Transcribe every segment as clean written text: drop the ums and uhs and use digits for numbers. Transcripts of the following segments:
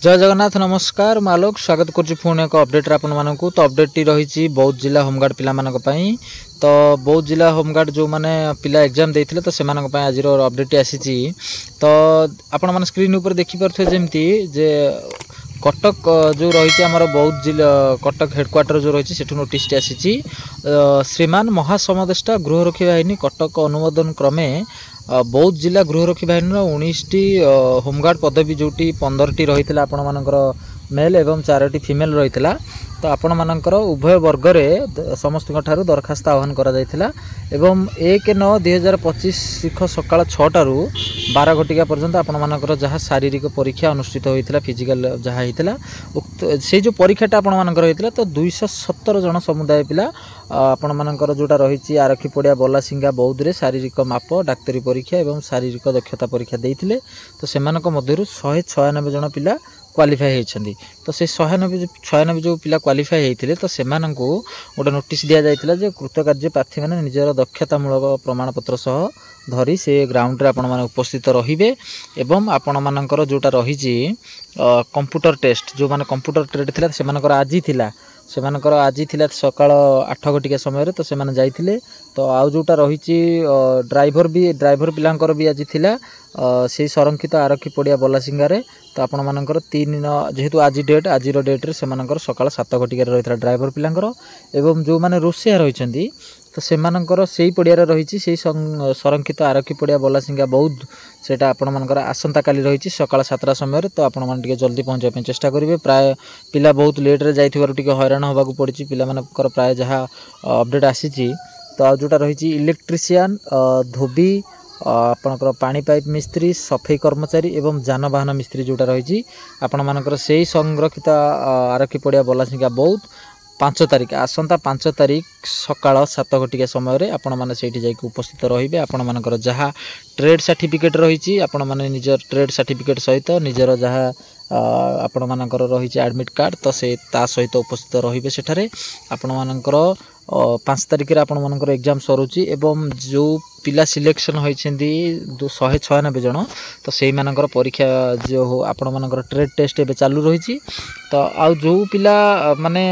जय जगन्नाथ नमस्कार मालोक स्वागत करुच्ची पुणी एक अपडेट आपण मानक। तो अपडेट टी रही बौद्ध जिला होमगार्ड पिला तो बौद्ध जिला होमगार्ड जो मैंने पिला एग्जाम देते तो से आज अपडेट आसी तो आपण मैंने स्क्रीन ऊपर देखिपे जमती जे कटक जो रही आमर बौद्ध जिला कटक हेडक्वार्टर जो रही से नोटिस आसी श्रीमान महासमदेष्टा गृहरक्षी बाहिनी कटक अनुमोदन क्रमे बौद्ध जिला गृहरक्षी बाहिनी 19टी होमगार्ड पदवी जोटी 15टी रही आपण मानकर मेल एवं 4टी फीमेल रही तो आपण मानकर उभय वर्ग रे समस्त दरखास्त आह्वान करा जायथिला एवं 1/9/2025 सकाळ 6टारू 12 घटिका पर्यंत आपण मानकर जहाँ शारीरिक परीक्षा अनुष्ठित होइथिला फिजिकल जहाँ होइथिला से जो परीक्षाटा आपण मानकर होइथिला तो 217 जन समुदाय पिला आपण मानकर जोटा रही आरक्षी पड़िया बलासिंगा बौद्ध रे शारीरिक माप डाक्तरी परीक्षा एवं शारीरिक दक्षता परीक्षा देइथिले तो सेमानक मध्यरु 196 जन पिला क्वालिफाई होती तो से 196 जो पिला क्वालिफाई होते तो से गोटे नोटिस दि जाता है कृतकार्य प्रार्थी मैंने निजर दक्षतामूलक प्रमाणपत्र सह धरी से ग्राउंड रे आपण माने उपस्थित रहिबे एवं आपण मानकर जोटा रही कंप्यूटर टेस्ट जो माने कंप्यूटर ट्रेड थिला से मानकर आज थिला से मानकर आज थिला सकाळ 8 घटिका समय तो से माने जाइथिले तो आउ जोटा रही ड्राइवर पिलांकर भी आज थिला से संरक्षित आरक्षी पड़िया बलासिंगारे तो आपण मानकर 3 जेहेतु आज डेट रे से मानकर सकाळ 7 घटिका रही ड्राइवर पिलांकर एवं जो माने रोसिया रही तो से मानकर से पड़िया रही संरक्षित आरक्षी पड़िया बलासिंगा बौद्ध सेटा आपण मानकर आसंता काली रही सकाळ 7टा समय तो आपण मान जल्दी पहुँचा चेष्टा करेंगे प्राय पिला बहुत लेट रे जाइथिबारु टिके हैरान होबाकू पड़ी पिला मानकर प्राय जहाँ अपडेट आसी तो आ जोटा रही इलेक्ट्रीशियन धोबी आपणकर पानी पाइप मिस्त्री सफाई कर्मचारी एवं जानवाहन मिस्त्री जोटा रही आपण मानकर से संरक्षित आरक्षी पड़िया बलासिंगा बौद्ध 5 तारिख आसंता 5 तारिख सकाळ 7 घटिका समय आपण माने सेठी जाई उपस्थित रहिबे आपण मानकर जहाँ ट्रेड सर्टिफिकेट रही आपण माने निजर ट्रेड सर्टिफिकेट सहित निजर जहाँ आपण मानकर रही एडमिट कार्ड तो से ता सहित उपस्थित रहिबे सेठारे आपण मानकर 5 तारिख रे आपण मानकर एग्जाम सरुची एवं जो पिला सिलेक्शन होइछेंदी 196 जन तो सेही मानकर परीक्षा जो आपण मानकर ट्रेड टेस्ट एबे चालू रही तो आउ जो पिला माने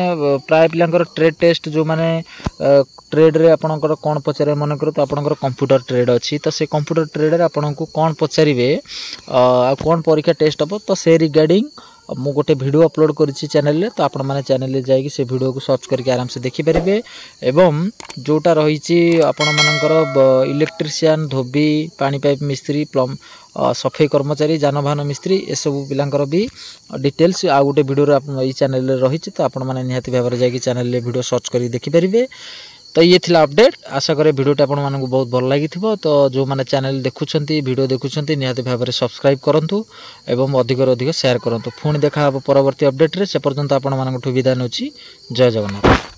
प्राय पिलांकर ट्रेड टेस्ट जो माने ट्रेड रे आपणकर कोन पचारे मन कर तो आपणकर कंप्यूटर ट्रेड अछि तो से कंप्यूटर ट्रेड रे आपन को कोन पचारिबे आ कोन परीक्षा टेस्ट हो तो से रिगार्डिंग मु गोटे वीडियो अपलोड करिछि चैनल रे तो आपण माने चैनल रे जाई कि से वीडियो को सर्च करके आराम से देखि परिबे एवं जोटा रही आपण मानकर इलेक्ट्रीशियन धोबी पानी पाइप मिस्त्री प्लम सफाई कर्मचारी जानवाहन मिस्त्री ए सब पिलांकर भी डिटेल्स आ गोटे वीडियो ये चैनल रे रही तो आपण माने निहाती भाव रे जाई चैनल रे वीडियो सर्च करी देखि परिबे। तो ये थिला अपडेट आशा करे वीडियोटा आपण मानकु बहुत भल लागि थिबो तो जो माने चैनल देखुछंती वीडियो देखुछंती निहाती भाव रे सब्सक्राइब करंतु एवं अधिक अधिक शेयर करंतु पुणी देखा परवर्ती अपडेट रे से पर्यंत आपण मानकु विदाय नउची। जय जगन्नाथ।